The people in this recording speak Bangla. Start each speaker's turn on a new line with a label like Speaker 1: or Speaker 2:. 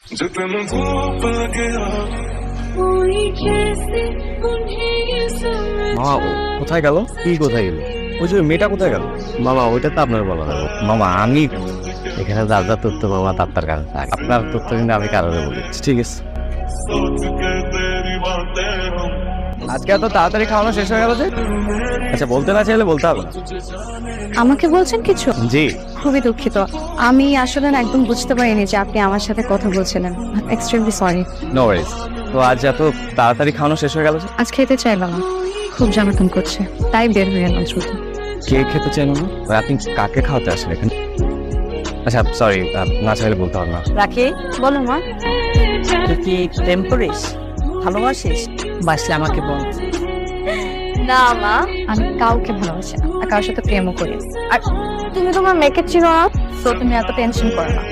Speaker 1: মামা কোথায় গেল? কি কোথায় গেল? ওই যে মেয়েটা কোথায় গেল? মামা ওইটা তো আপনার বলা যাবে। মামা আমি এখানে যার যা তথ্য মামা তার কাছে থাকে, আপনার তথ্য কিন্তু আমি কারোর বলি। ঠিক আছে। আজকে এত তাড়াতাড়ি খাওয়ানো শেষ হয়ে গেল যে? আচ্ছা বলতে না চাইলে বলতে হবে না।
Speaker 2: আমাকে বলছেন কিছু?
Speaker 1: জি।
Speaker 2: খুবই দুঃখিত, আমি আসলে না একদম বুঝতে পারিনি যে আপনি আমার সাথে কথা বলছিলেন। Extremely sorry.
Speaker 1: No worries. তো আজ এত তাড়াতাড়ি খাওয়ানো শেষ হয়ে গেল যে?
Speaker 2: আজ খেতে চাইলাম না, খুব জ্বালাতন করছে, তাই বের হয়ে গেলাম দ্রুত।
Speaker 1: কে খেতে চাইল না? আপনি কাকে খাওয়াতে আসেন এখানে? আচ্ছা সরি, না চাইলে বলতে হবে না।
Speaker 3: রাখি,
Speaker 2: বলো মা।
Speaker 3: তুই কি প্রেম করিস, ভালোবাসিস? বাসলে আমাকে বল।
Speaker 2: না মা, আমি কাউকে ভালোবাসি না আর কারোর সাথে প্রেমও করি। আর তুমি তোমার মেয়েকে চিনো না, তো তুমি এত টেনশন করো না।